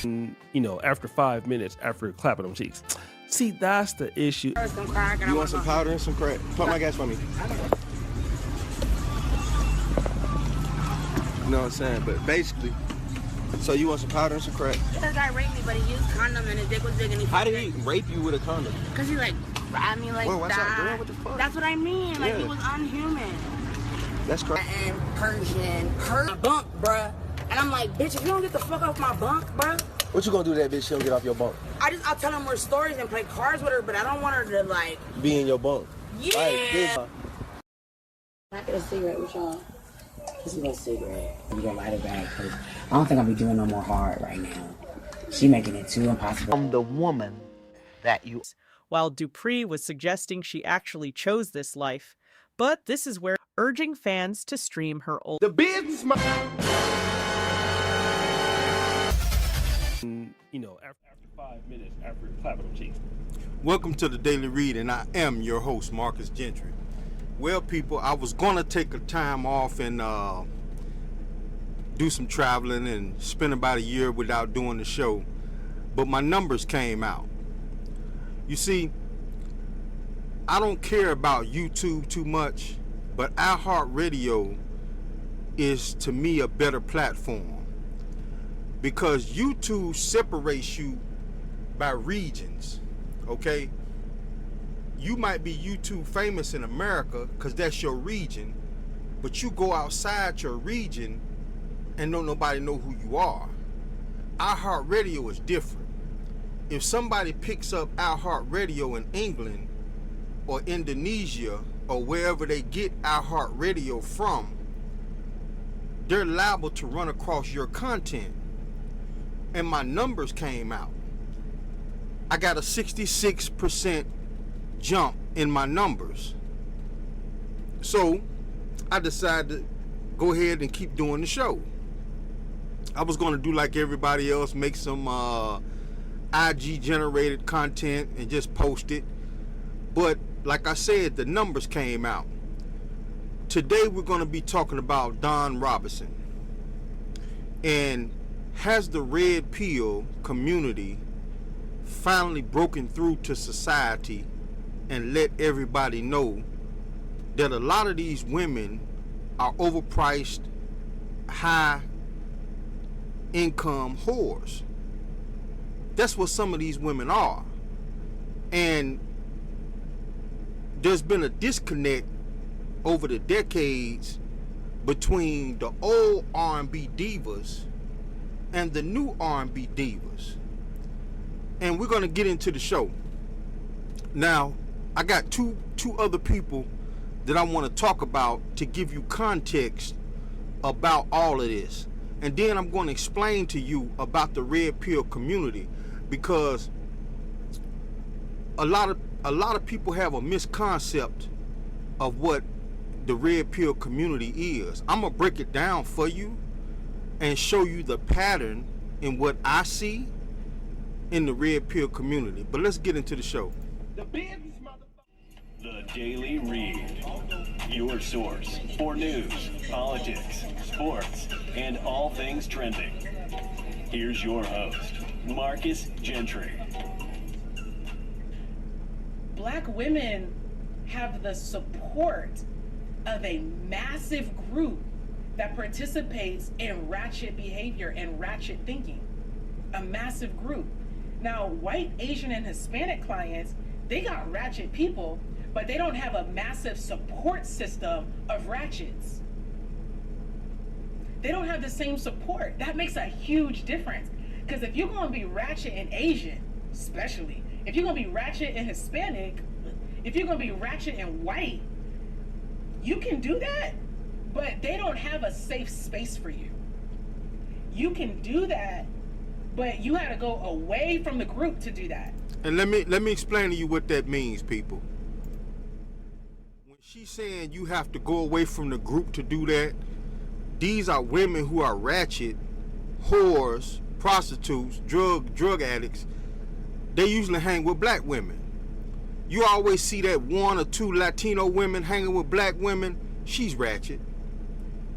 After 5 minutes after clapping them cheeks. See, that's the issue. You want some powder and some crack? Pump my gas for me. You know what I'm saying? But basically, so you want some powder and some crack? This guy raped me, but he used condom and his dick was big and he... How did he rape you with a condom? Because he grabbed me like Whoa, watch that. out, girl, what the fuck? That's what I mean. Yeah. He was unhuman. That's crazy. And Persian, her bunk, bruh. And I'm like, bitch, if you don't get the fuck off my bunk, bruh. What you gonna do to that bitch? She don't get off your bunk. I'll tell her more stories and play cards with her, but I don't want her to be in your bunk. Yeah. Can I get a cigarette with y'all? Let's get a cigarette. I'm gonna light it back because I don't think I'll be doing no more hard right now. She making it too impossible. I'm the woman that you... While Dupree was suggesting she actually chose this life, but this is where urging fans to stream her old... The business... After 5 minutes after clapping them cheeks. Welcome to the Daily Read, and I am your host, Marcus Gentry. Well, people, I was going to take a time off and do some traveling and spend about a year without doing the show, but my numbers came out. You see, I don't care about YouTube too much, but iHeartRadio is, to me, a better platform. Because YouTube separates you by regions, okay? You might be YouTube famous in America because that's your region, but you go outside your region and don't nobody know who you are. iHeartRadio is different. If somebody picks up iHeartRadio in England or Indonesia or wherever they get iHeartRadio from, they're liable to run across your content. And my numbers came out. I got a 66% jump in my numbers. So I decided to go ahead and keep doing the show. I was going to do like everybody else, make some IG generated content and just post it. But like I said, the numbers came out. Today we're going to be talking about Don Robinson. And has the red pill community finally broken through to society and let everybody know that a lot of these women are overpriced, high income whores? That's what some of these women are. And there's been a disconnect over the decades between the old R&B divas and the new R&B divas. And we're going to get into the show. Now, I got two other people that I want to talk about to give you context about all of this. And then I'm going to explain to you about the red pill community, because a lot of people have a misconcept of what the red pill community is. I'm going to break it down for you and show you the pattern in what I see in the red pill community. But let's get into the show. The business, The Daily Read, your source for news, politics, sports, and all things trending. Here's your host, Marcus Gentry. Black women have the support of a massive group that participates in ratchet behavior and ratchet thinking. A massive group. Now, white, Asian, and Hispanic clients, they got ratchet people, but they don't have a massive support system of ratchets. They don't have the same support. That makes a huge difference. Because if you're going to be ratchet and Asian, especially, if you're going to be ratchet and Hispanic, if you're going to be ratchet and white, you can do that, but they don't have a safe space for you. You can do that, but you had to go away from the group to do that. And let me explain to you what that means, people. When she's saying you have to go away from the group to do that, these are women who are ratchet, whores, prostitutes, drug addicts. They usually hang with black women. You always see that one or two Latino women hanging with black women, she's ratchet.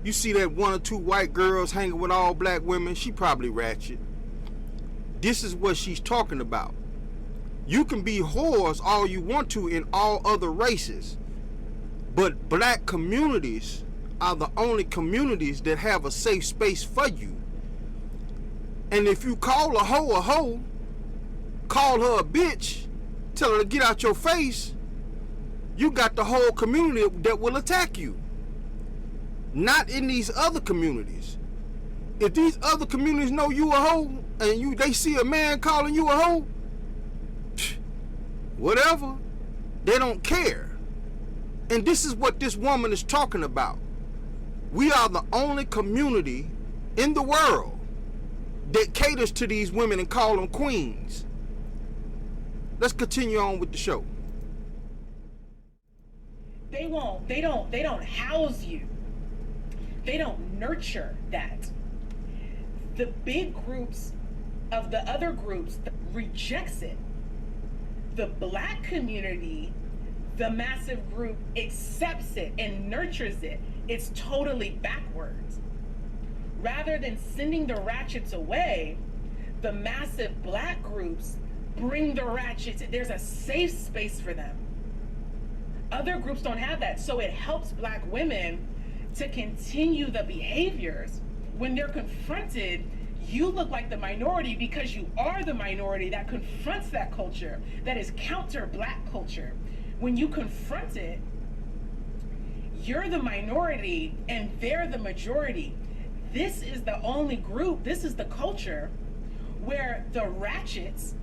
You see that one or two white girls hanging with all black women, she probably ratchet. this is what she's talking about. You can be whores all you want to in all other races, but black communities are the only communities that have a safe space for you. And if you call a hoe, call her a bitch, tell her to get out your face, you got the whole community that will attack you. Not in these other communities. If these other communities know you a hoe and they see a man calling you a hoe, whatever, they don't care. And this is what this woman is talking about. We are the only community in the world that caters to these women and call them queens. Let's continue on with the show. They don't house you. They don't nurture that. The big groups of the other groups rejects it. The black community, the massive group, accepts it and nurtures it. It's totally backwards. Rather than sending the ratchets away, the massive black groups bring the ratchets. There's a safe space for them. Other groups don't have that, so it helps black women to continue the behaviors. When they're confronted, you look like the minority because you are the minority that confronts that culture, that is counter-black culture. When you confront it, you're the minority and they're the majority. This is the only group, this is the culture where the ratchets,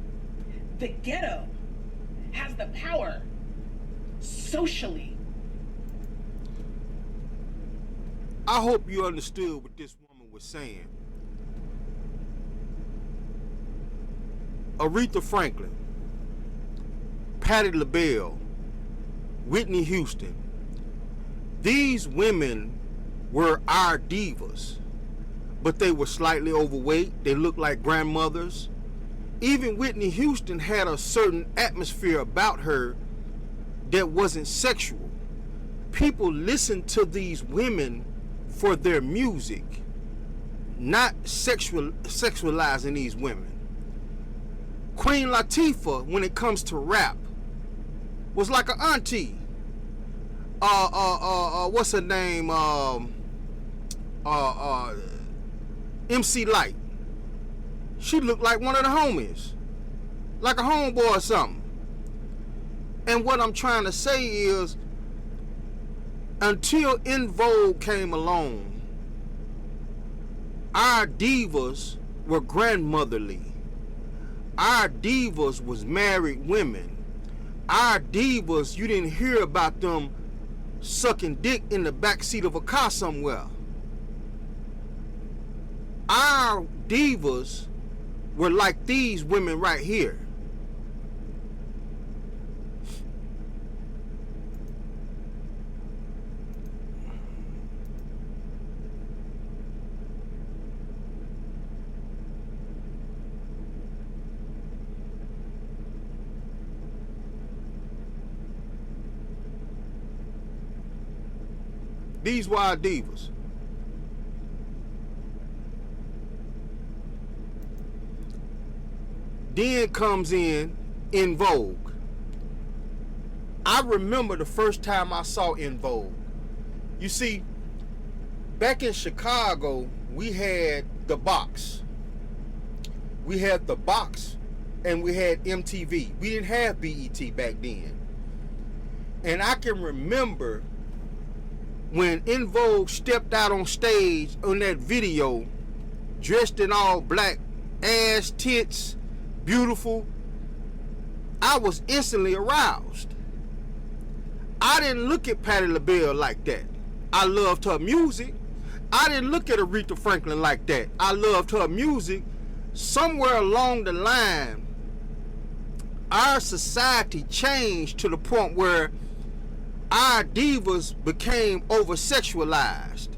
the ghetto, has the power socially. I hope you understood what this woman was saying. Aretha Franklin, Patti LaBelle, Whitney Houston. These women were our divas, but they were slightly overweight. They looked like grandmothers. Even Whitney Houston had a certain atmosphere about her that wasn't sexual. People listened to these women for their music, not sexualizing these women. Queen Latifah, when it comes to rap, was like an auntie. What's her name? MC Light. She looked like one of the homies, like a homeboy or something. And what I'm trying to say is, until En Vogue came along, our divas were grandmotherly. Our divas was married women. Our divas, you didn't hear about them sucking dick in the backseat of a car somewhere. Our divas were like these women right here. These were our divas. Then comes in Vogue. I remember the first time I saw En Vogue. You see, back in Chicago, we had the box. We had the box and we had MTV. We didn't have BET back then. And I can remember when En Vogue stepped out on stage on that video, dressed in all black, ass, tits, beautiful, I was instantly aroused. I didn't look at Patti LaBelle like that. I loved her music. I didn't look at Aretha Franklin like that. I loved her music. Somewhere along the line, our society changed to the point where our divas became over-sexualized,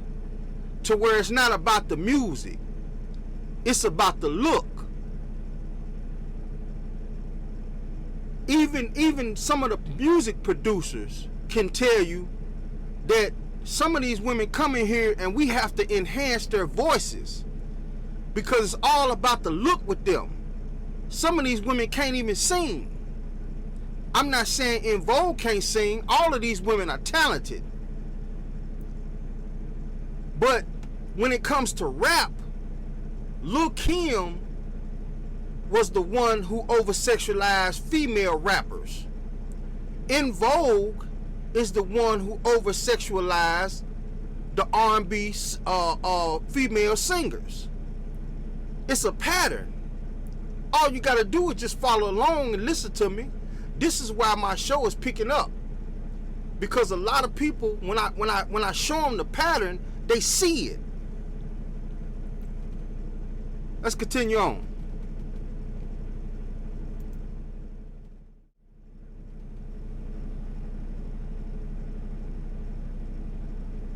to where it's not about the music, it's about the look. Even some of the music producers can tell you that some of these women come in here and we have to enhance their voices because it's all about the look with them. Some of these women can't even sing. I'm not saying En Vogue can't sing. All of these women are talented. But when it comes to rap, Lil' Kim was the one who over-sexualized female rappers. En Vogue is the one who over-sexualized the R&B female singers. It's a pattern. All you gotta do is just follow along and listen to me. This is why my show is picking up, because a lot of people, when I show them the pattern, they see it. Let's continue on.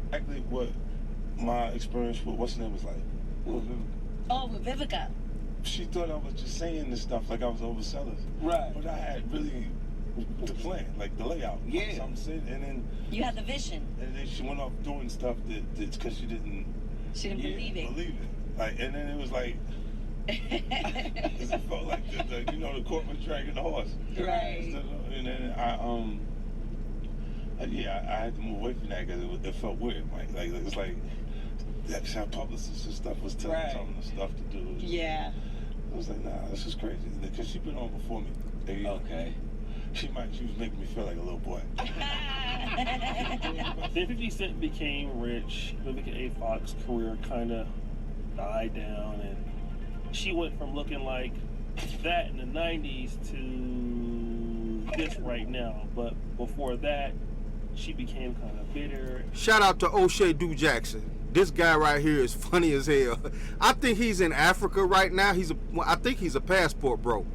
Exactly what my experience with what's her name was like. Oh, with Vivica. She thought I was just saying this stuff like I was overzealous. Right. But I had really the plan, like the layout. Yeah. Something said, and then You had the vision. and then she went off doing stuff that's because she didn't Believe it. believe it. Like, and then it was like it felt like the you know, the court was dragging the horse. Right. And then I had to move away from that because it felt weird. Like it's like that's how publicists and stuff was telling the stuff to do. Yeah. I was like, nah, this is crazy. Because she'd been on before me. Okay. She was making me feel like a little boy. Then 50 Cent became rich. Vivica A. Fox's career kind of died down, and she went from looking like that in the 90s to this right now. But before that, she became kind of bitter. Shout out to O'Shea Du Jackson. This guy right here is funny as hell. I think he's in Africa right now. I think he's a passport bro.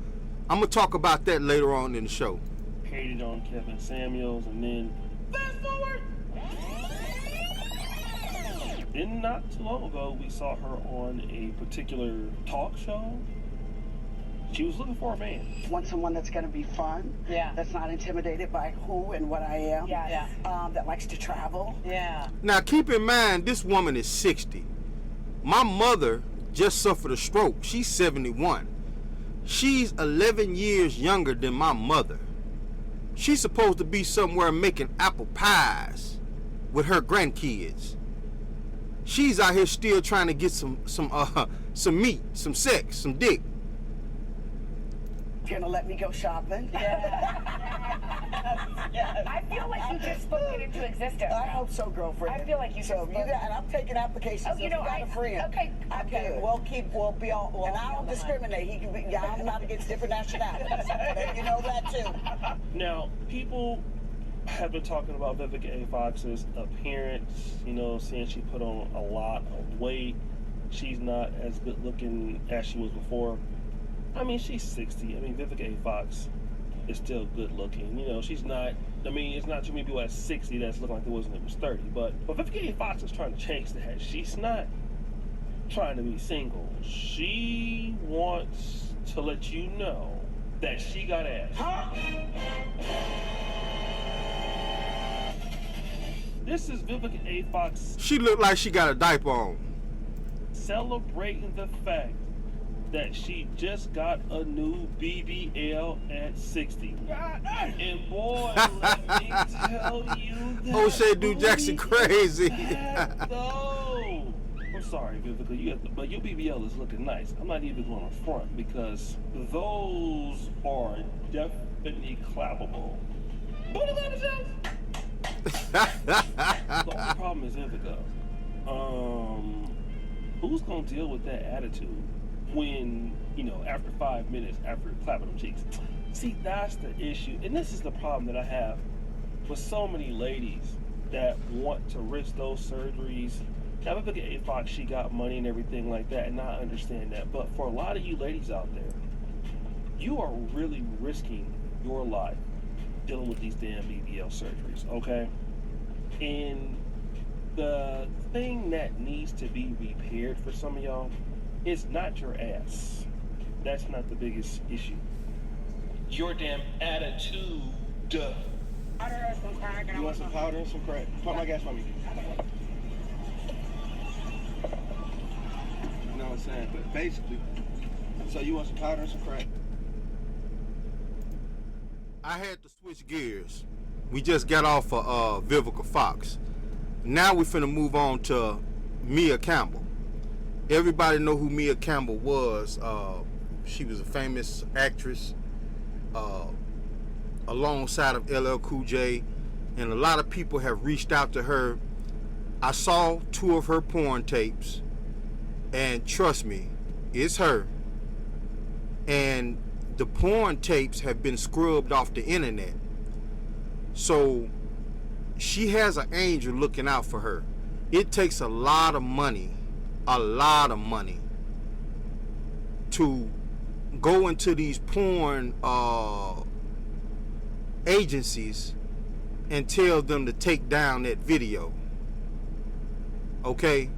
I'm gonna talk about that later on in the show. Hated on Kevin Samuels, and then fast forward. Then not too long ago, we saw her on a particular talk show. She was looking for a man. Want someone that's going to be fun. Yeah. That's not intimidated by who and what I am. Yeah. That likes to travel. Yeah. Now keep in mind, this woman is 60. My mother just suffered a stroke. She's 71. She's 11 years younger than my mother. She's supposed to be somewhere making apple pies with her grandkids. She's out here still trying to get some meat, some sex, some dick. Gonna let me go shopping. I feel like you just spoke it into existence. I hope so, girlfriend. I feel like you so just you got, and I'm taking applications. Oh, you know, if you got a friend. Okay. We'll be all. And I don't discriminate. He can be. Yeah, I'm not against different nationalities. You know that too. Now, people have been talking about Vivica A. Fox's appearance, you know, saying she put on a lot of weight. She's not as good looking as she was before. I mean, she's 60. I mean, Vivica A. Fox is still good looking. You know, she's not, I mean, it's not too many people at 60 that's looking like they was when they was 30. But Vivica A. Fox is trying to change that. She's not trying to be single. She wants to let you know that she got ass. This is Vivica A. Fox. She looked like she got a diaper on. Celebrating the fact that she just got a new BBL at 60. And boy, let me tell you that O'Shea Du Jackson crazy. No. I'm sorry, Vivica, but your BBL is looking nice. I'm not even going to front because those are definitely clappable. But the only problem is Vivica. Who's gonna deal with that attitude when, you know, after 5 minutes, after clapping them cheeks? See, that's the issue. And this is the problem that I have with so many ladies that want to risk those surgeries. Now, Vivica A. Fox, she got money and everything like that, and I understand that. But for a lot of you ladies out there, you are really risking your life dealing with these damn BBL surgeries, okay? And the thing that needs to be repaired for some of y'all is not your ass. That's not the biggest issue. Your damn attitude. Powder or some crack? You want some powder and some crack? Pump my gas for me. You know what I'm saying? But basically, so you want some powder and some crack? I had to switch gears. We just got off of Vivica Fox. Now we finna move on to Mia Campbell. Everybody know who Mia Campbell was. She was a famous actress alongside of LL Cool J, and a lot of people have reached out to her. I saw 2 of her porn tapes, and trust me, it's her. And the porn tapes have been scrubbed off the internet. So she has an angel looking out for her. It takes a lot of money to go into these porn agencies and tell them to take down that video. Okay?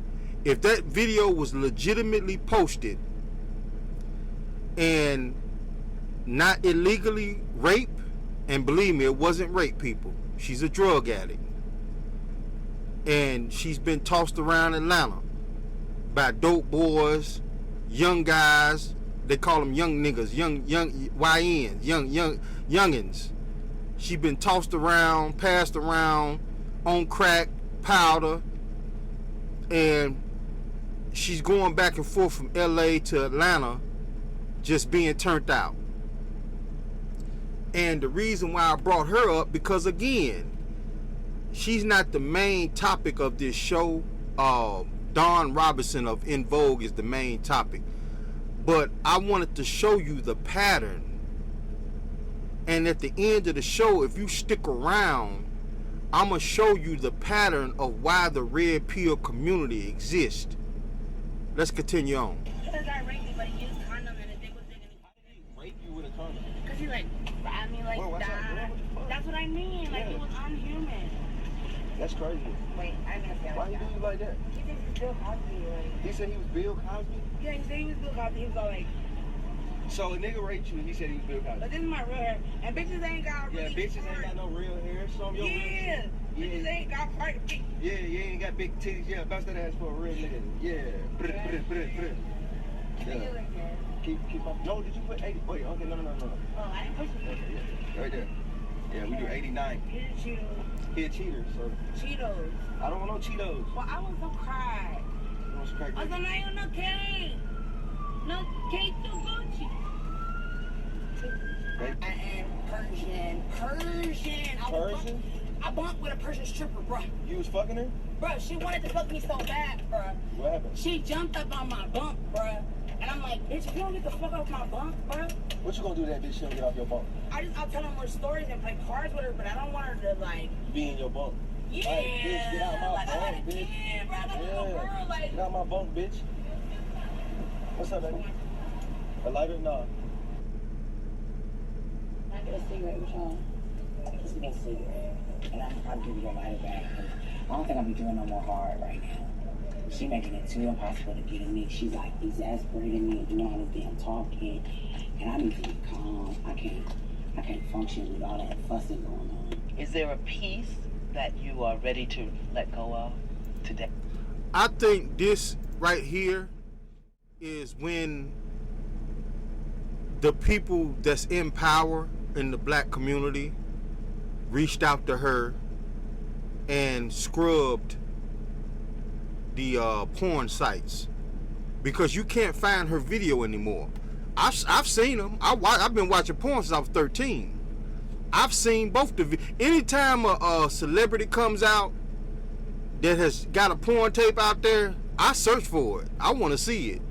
If that video was legitimately posted and not illegally rape, and believe me, it wasn't rape, people. She's a drug addict. And she's been tossed around Atlanta by dope boys, young guys. They call them young niggas, young YNs, youngins. She's been tossed around, passed around on crack, powder, and she's going back and forth from LA to Atlanta, just being turned out. And the reason why I brought her up, because again, she's not the main topic of this show. Dawn Robinson of In Vogue is the main topic. But I wanted to show you the pattern. And at the end of the show, if you stick around, I'm going to show you the pattern of why the red pill community exists. Let's continue on. Because I raped me, but he used condom and his dick was digging me. How did he rape you with a condom? Because he like grabbed me like Whoa, that. That's what I mean. Like he was unhuman. That's crazy. Wait, I'm gonna say Why he do you like that? He thinks he's Bill Cosby. Like. He said he was Bill Cosby? Yeah, he said he was Bill Cosby. He was all like. So a nigga raped you and he said he was Bill Cosby. But this is my real hair. And bitches ain't got really. Yeah, bitches ain't got no real hair. Show them your real shit. Bitches ain't got quite big. Yeah, you ain't got big titties. Yeah, bounce that ass for a real nigga. Yeah. Yeah. Keep up. No, did you put 80? Wait, okay, no. Oh, I didn't push it. Okay, yeah. Right there. Yeah, we do 89. Here's Cheetos. Here, cheaters. So. Cheetos. I don't want no Cheetos. Well, I want some crack. You want some crack? I was like, I want no cake. No cake to Gucci. I am Persian. Persian? I bumped with a Persian stripper, bro. You was fucking her? Bro, she wanted to fuck me so bad, bro. What happened? She jumped up on my bump, bro. And I'm like, bitch, if you don't get the fuck off my bump, bro. What you gonna do to that bitch? She don't get off your bump? I'll tell her more stories and play cards with her, but I don't want her to, like... Be in your bump. Yeah. Like, bitch, get out my like, bump, I got a bitch. kid, bro. I got a little girl, like... Get out my bump, bitch. What's up, baby? A lighter? No. I get a cigarette with y'all. Just get a cigarette. And I'm probably give you a lighter back. I don't think I'll be doing no more hard right now. She making it too impossible to get in me. She's like exasperating me and doing all this damn talking. And I need to be calm. I can't function with all that fussing going on. Is there a piece that you are ready to let go of today? I think this right here is when the people that's in power in the black community reached out to her and scrubbed the porn sites, because you can't find her video anymore. I've seen them. I've been watching porn since I was 13. I've seen both the anytime a celebrity comes out that has got a porn tape out there, I search for it. I want to see it.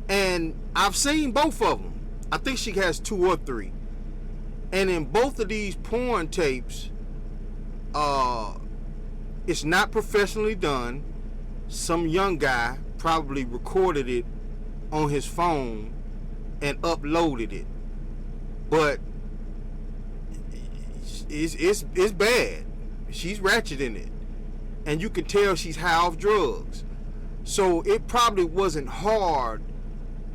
And I've seen both of them. I think she has 2 or 3. And in both of these porn tapes, it's not professionally done. Some young guy probably recorded it on his phone and uploaded it. But it's bad. She's ratchet in it. And you can tell she's high off drugs. So it probably wasn't hard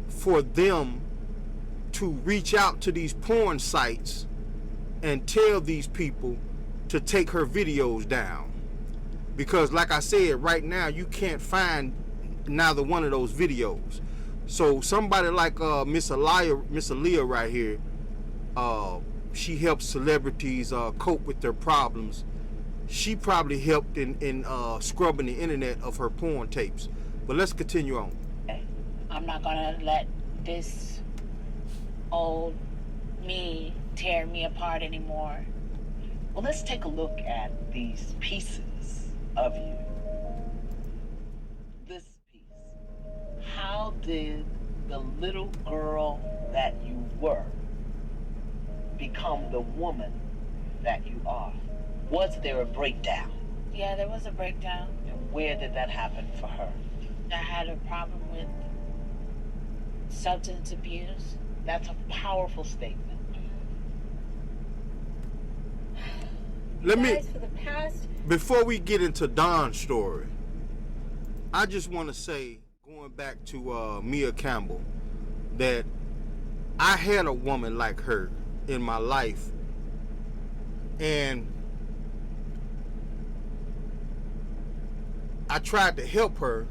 for them to reach out to these porn sites and tell these people to take her videos down. Because like I said, right now you can't find neither one of those videos. So somebody like Miss Aaliyah right here, she helps celebrities cope with their problems. She probably helped in scrubbing the internet of her porn tapes. But let's continue on. I'm not gonna let this old me tear me apart anymore. Well, let's take a look at these pieces of you. This piece. How did the little girl that you were become the woman that you are? Was there a breakdown? Yeah, there was a breakdown. And where did that happen for her? I had a problem with substance abuse. That's a powerful statement. Let me, for the past... before we get into Don's story, I just want to say, going back to Mia Campbell, that I had a woman like her in my life, and I tried to help her.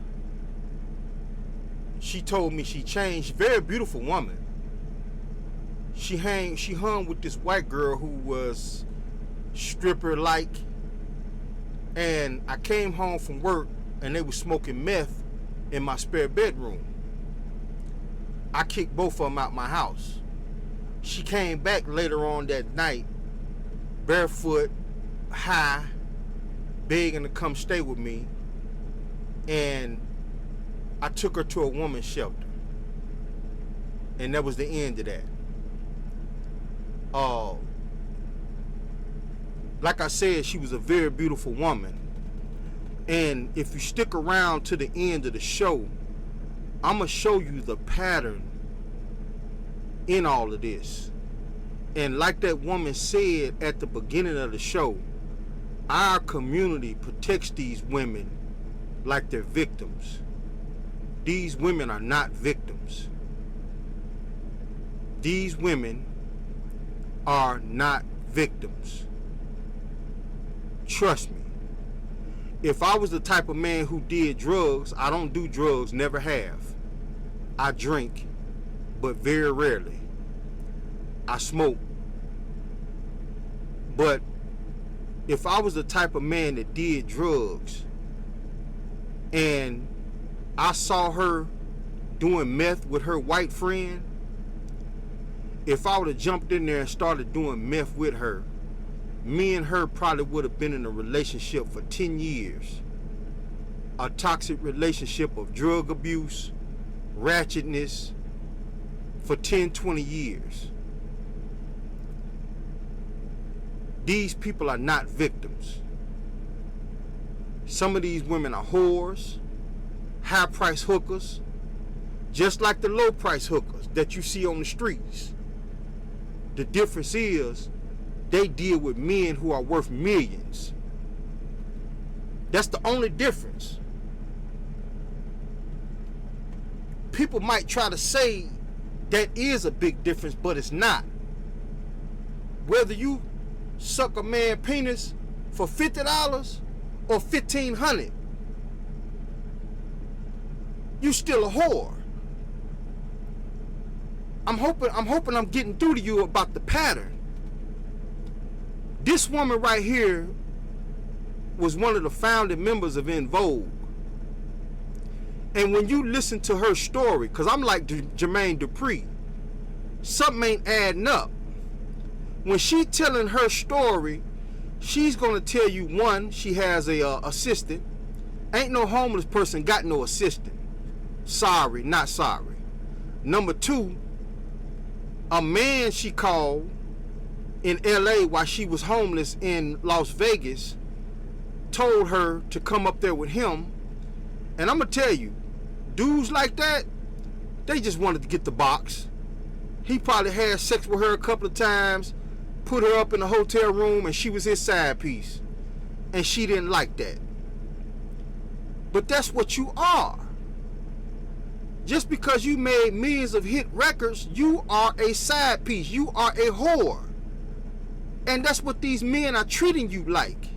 She told me she changed. Very beautiful woman. She hung with this white girl who was stripper-like, and I came home from work and they were smoking meth in my spare bedroom. I kicked both of them out my house. She came back later on that night, barefoot, high, begging to come stay with me, and I took her to a woman's shelter, and that was the end of that. Like I said, she was a very beautiful woman, and if you stick around to the end of the show, I'm gonna show you the pattern in all of this. And like that woman said at the beginning of the show, our community protects these women like they're victims. These women are not victims. These women are not victims. Trust me. If I was the type of man who did drugs, I don't do drugs, never have. I drink, but very rarely. I smoke. But if I was the type of man that did drugs, and I saw her doing meth with her white friend, if I would have jumped in there and started doing meth with her, me and her probably would have been in a relationship for 10 years. A toxic relationship of drug abuse, ratchetness, for 10, 20 years. These people are not victims. Some of these women are whores, high-price hookers, just like the low-price hookers that you see on the streets. The difference is they deal with men who are worth millions. That's the only difference. People might try to say that is a big difference, but it's not. Whether you suck a man's penis for $50 or $1,500, you still a whore. I'm hoping I'm getting through to you about the pattern. This woman right here was one of the founding members of En Vogue. And when you listen to her story, because I'm like Jermaine Dupri, something ain't adding up. When she telling her story, she's going to tell you, one, she has a assistant. Ain't no homeless person got no assistant. Sorry, not sorry. Number two, a man she called in LA while she was homeless in Las Vegas told her to come up there with him. And I'm going to tell you, dudes like that, they just wanted to get the box. He probably had sex with her a couple of times, put her up in a hotel room, and she was his side piece. And she didn't like that. But that's what you are. Just because you made millions of hit records, you are a side piece. You are a whore. And that's what these men are treating you like.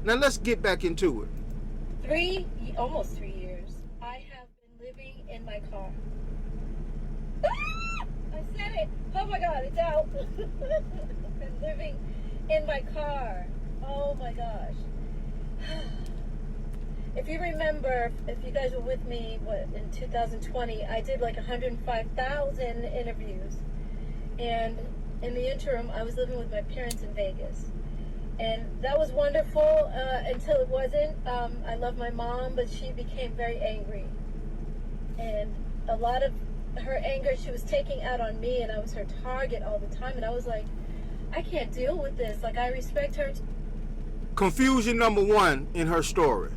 Now let's get back into it. Almost 3 years, I have been living in my car. I said it. Oh my God, it's out. I'm living in my car. Oh my gosh. If you remember, if you guys were with me, in 2020, I did like 105,000 interviews. And in the interim, I was living with my parents in Vegas. And that was wonderful until it wasn't. I love my mom, but she became very angry. And a lot of her anger she was taking out on me, and I was her target all the time. And I was like, I can't deal with this. Like, I respect her. Confusion number one in her story.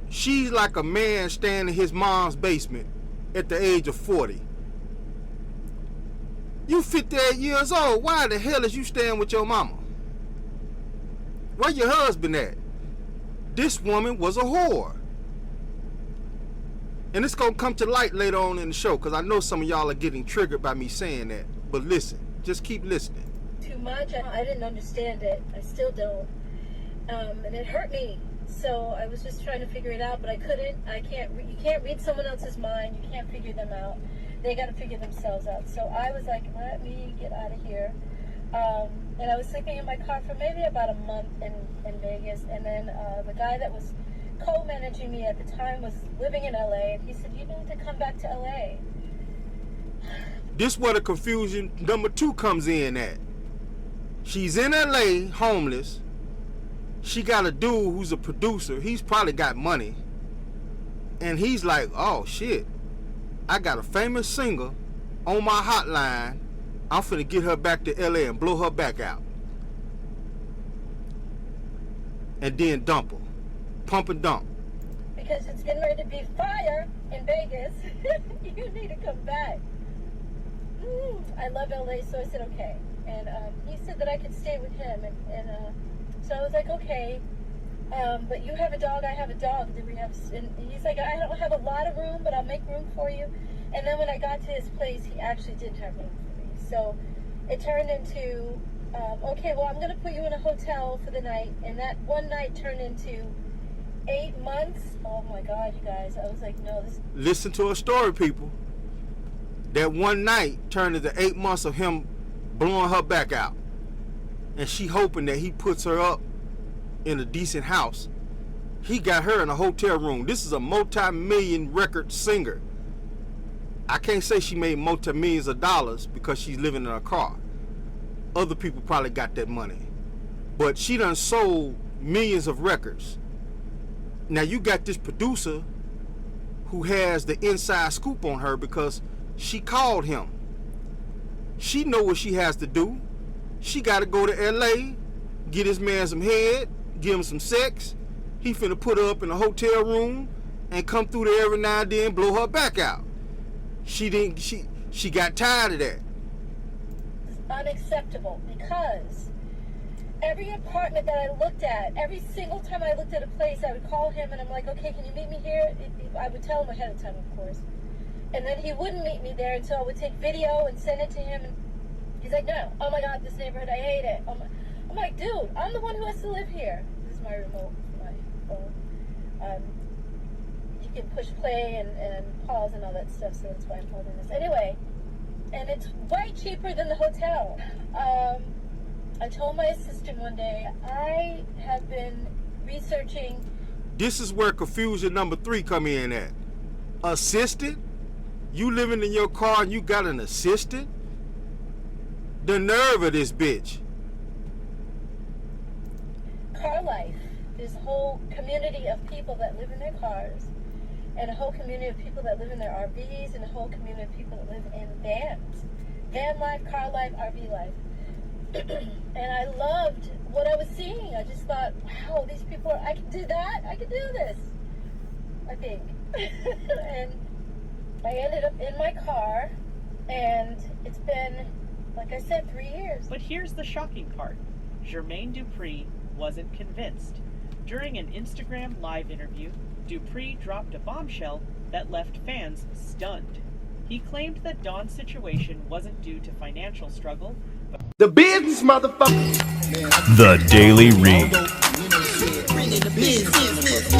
She's like a man staying in his mom's basement at the age of 40. You 58 years old. Why the hell is you staying with your mama? Where your husband at? This woman was a whore. And it's going to come to light later on in the show, because I know some of y'all are getting triggered by me saying that. But listen, just keep listening. Too much. I didn't understand it. I still don't. And it hurt me. So I was just trying to figure it out, but I couldn't. You can't read someone else's mind. You can't figure them out. They got to figure themselves out. So I was like, let me get out of here. And I was sleeping in my car for maybe about a month in Vegas. And then the guy that was co-managing me at the time was living in LA. And he said, you need to come back to LA. This where the confusion number two comes in at. She's in LA, homeless. She got a dude who's a producer. He's probably got money. And he's like, oh shit, I got a famous singer on my hotline. I'm finna get her back to LA and blow her back out. And then dump her. Pump and dump. Because it's getting ready to be fire in Vegas. You need to come back. I love LA, so I said okay. And he said that I could stay with him. And so I was like, okay. But you have a dog, I have a dog. And he's like, I don't have a lot of room, but I'll make room for you. And then when I got to his place, he actually did have room for me. So it turned into, okay, well, I'm going to put you in a hotel for the night. And that one night turned into 8 months. Oh my God, you guys. I was like, no, this. Listen to her story, people. That one night turned into 8 months of him blowing her back out. And she hoping that he puts her up in a decent house. He got her in a hotel room. This is a multi-million record singer. I can't say she made multi-millions of dollars because she's living in a car. Other people probably got that money. But she done sold millions of records. Now you got this producer who has the inside scoop on her because she called him. She know what she has to do. She got to go to LA, get this man some head, give him some sex. He finna put her up in a hotel room and come through there every now and then, blow her back out. She got tired of that. It's unacceptable because every apartment that I looked at, every single time I looked at a place, I would call him and I'm like, okay, can you meet me here? I would tell him ahead of time, of course. And then he wouldn't meet me there until I would take video and send it to him. And he's like, no, oh my God, this neighborhood, I hate it. I'm like, dude, I'm the one who has to live here. This is my remote for my phone. You can push play and pause and all that stuff, so that's why I'm holding this. Anyway, and it's way cheaper than the hotel. I told my assistant one day, I have been researching. This is where confusion number 3 come in at. Assistant? You living in your car and you got an assistant? The nerve of this bitch. Car life. There's a whole community of people that live in their cars, and a whole community of people that live in their RVs, and a whole community of people that live in vans. Van life, car life, RV life. And I loved what I was seeing. I just thought, wow, these people I can do that. I can do this. I think. And I ended up in my car, and it's been, like I said, 3 years. But here's the shocking part. Jermaine Dupri wasn't convinced. During an Instagram live interview, Dupri dropped a bombshell that left fans stunned. He claimed that Dawn's situation wasn't due to financial struggle, but the business, motherfucker. The Daily Read. Bringing the business.